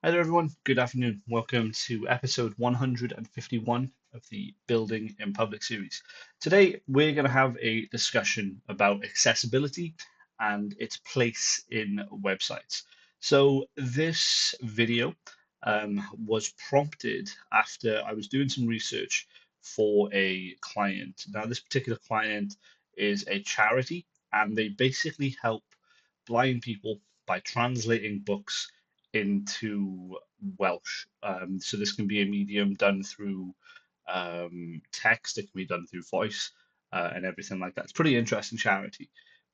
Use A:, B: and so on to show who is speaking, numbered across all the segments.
A: Hi there, everyone. Good afternoon. Welcome to episode 151 of the Building in Public series. Today, we're going to have a discussion about accessibility and its place in websites. So, this video was prompted after I was doing some research for a client. Now, this particular client is a charity, and they basically help blind people by translating books into Welsh. So this can be a medium done through text, it can be done through voice, and everything like that. It's pretty interesting charity.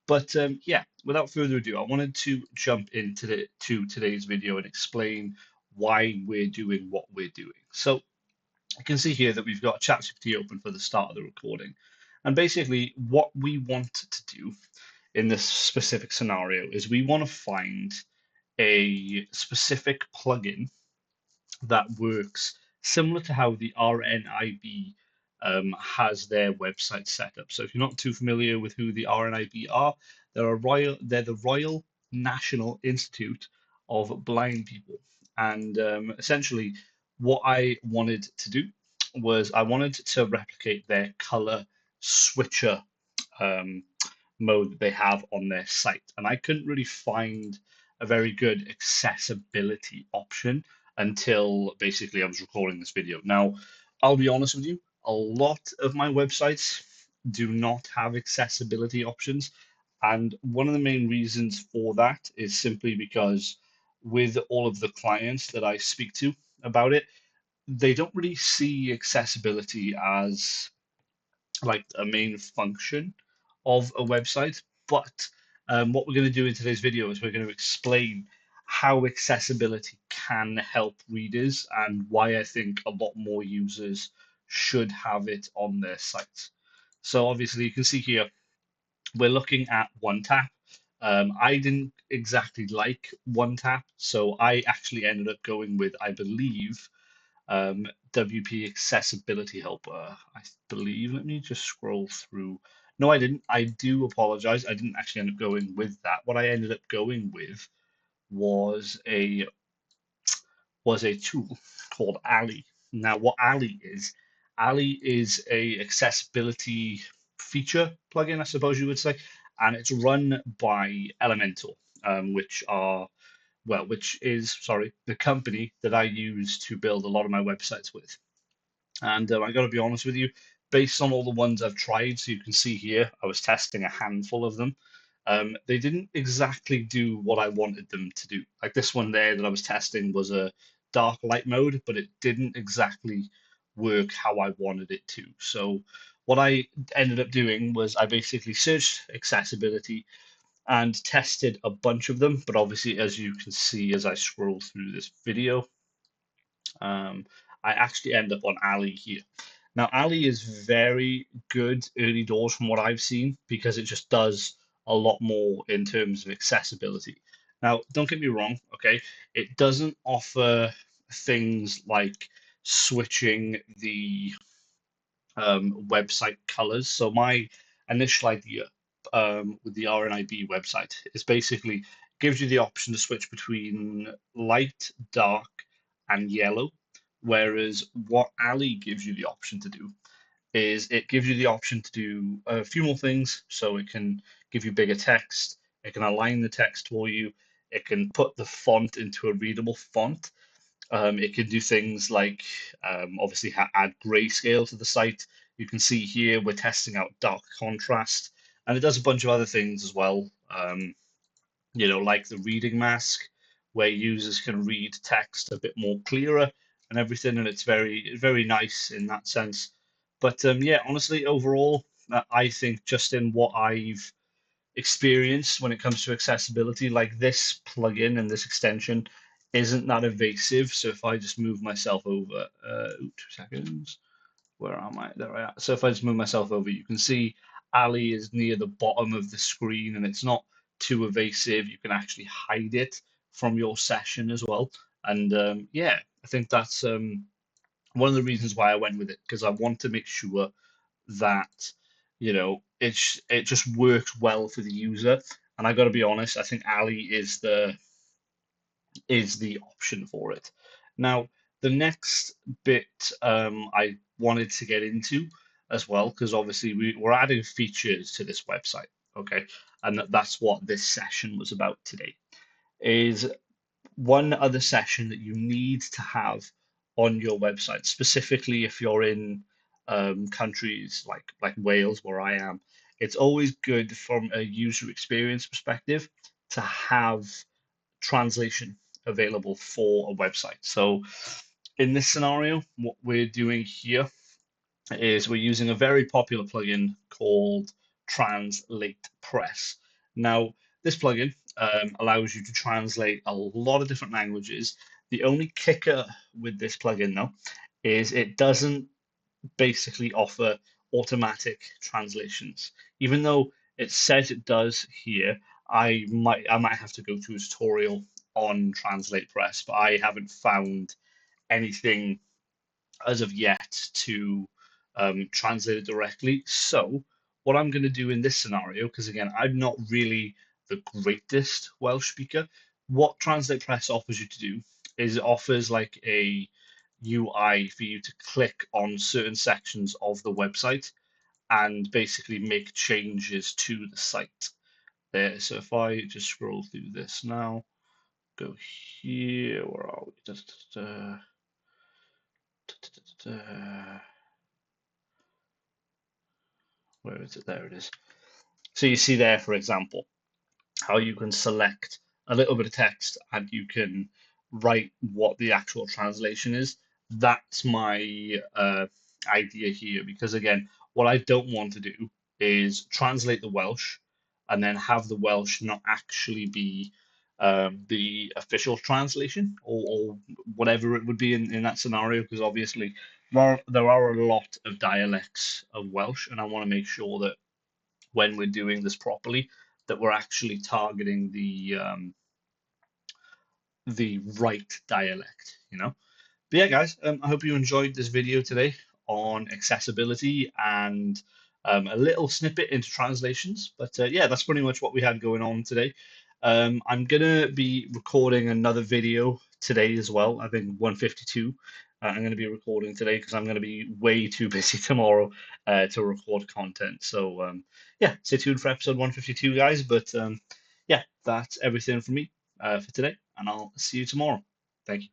A: But yeah, without further ado, I wanted to jump into to today's video and explain why we're doing what we're doing. So you can see here that we've got ChatGPT open for the start of the recording. And basically, what we want to do in this specific scenario is we want to find a specific plugin that works similar to how the RNIB has their website set up. So if you're not too familiar with who the RNIB are, they're the Royal National Institute of Blind People. And essentially, what I wanted to do was I wanted to replicate their color switcher um, mode that they have on their site. And I couldn't really find a very good accessibility option until basically I was recording this video. Now, I'll be honest with you, a lot of my websites do not have accessibility options. And one of the main reasons for that is simply because with all of the clients that I speak to about it, they don't really see accessibility as like a main function of a website. But what we're going to do in today's video is we're going to explain how accessibility can help readers and why I think a lot more users should have it on their sites. So obviously you can see here we're looking at one tap. I didn't exactly like one tap, so I actually ended up going with, I believe, WP Accessibility Helper, I believe. Let me just scroll through. No, I didn't. I do apologize. I didn't actually end up going with that. What I ended up going with was a tool called Ali. Now, what Ali is a accessibility feature plugin, I suppose you would say, and it's run by Elemental, which is, sorry, the company that I use to build a lot of my websites with. And I got to be honest with you, based on all the ones I've tried, so you can see here, I was testing a handful of them. They didn't exactly do what I wanted them to do. Like this one there that I was testing was a dark light mode, but it didn't exactly work how I wanted it to. So what I ended up doing was I basically searched accessibility and tested a bunch of them. But obviously, as you can see as I scroll through this video, um, I actually end up on Ali here. Now, Ali is very good early doors from what I've seen because it just does a lot more in terms of accessibility. Now, don't get me wrong, okay? It doesn't offer things like switching the website colors. So my initial idea with the RNIB website is basically gives you the option to switch between light, dark, and yellow. Whereas what Ali gives you the option to do is it gives you the option to do a few more things. So it can give you bigger text, it can align the text for you, it can put the font into a readable font. It can do things like obviously add grayscale to the site. You can see here we're testing out dark contrast, and it does a bunch of other things as well. Like the reading mask, where users can read text a bit more clearer and everything, and it's very nice in that sense. But yeah, honestly, overall, I think just in what I've experience when it comes to accessibility. Like this plugin and this extension isn't that evasive. So if I just move myself over, 2 seconds, where am I? There I am. So if I just move myself over, you can see Ali is near the bottom of the screen and it's not too evasive. You can actually hide it from your session as well. And yeah, I think that's one of the reasons why I went with it because I want to make sure that it just works well for the user. And I got to be honest, I think Ali is is the option for it. Now, the next bit I wanted to get into as well, because obviously we're adding features to this website, okay? And that's what this session was about today, is one other session that you need to have on your website, specifically if you're in countries like Wales, where I am. It's always good from a user experience perspective to have translation available for a website. So in this scenario, what we're doing here is we're using a very popular plugin called Translate Press. Now, this plugin allows you to translate a lot of different languages. The only kicker with this plugin, though, is it doesn't basically offer automatic translations. Even though it says it does here, I might have to go to a tutorial on Translate Press, but I haven't found anything as of yet to translate it directly. So what I'm going to do in this scenario, because again, I'm not really the greatest Welsh speaker, what Translate Press offers you to do is it offers like a UI for you to click on certain sections of the website and basically make changes to the site there. So if I just scroll through this now, go here, where are we? Where is it? There it is. So you see there, for example, how you can select a little bit of text and you can write what the actual translation is. That's my idea here, because again, what I don't want to do is translate the Welsh and then have the Welsh not actually be the official translation, or whatever it would be in that scenario, because obviously there are a lot of dialects of Welsh, and I want to make sure that when we're doing this properly, that we're actually targeting the right dialect, you know? But yeah, guys, I hope you enjoyed this video today on accessibility and a little snippet into translations. But yeah, that's pretty much what we had going on today. I'm gonna be recording another video today as well. I think 152. I'm gonna be recording today because I'm gonna be way too busy tomorrow to record content. So yeah, stay tuned for episode 152, guys. But yeah, that's everything from me for today, and I'll see you tomorrow. Thank you.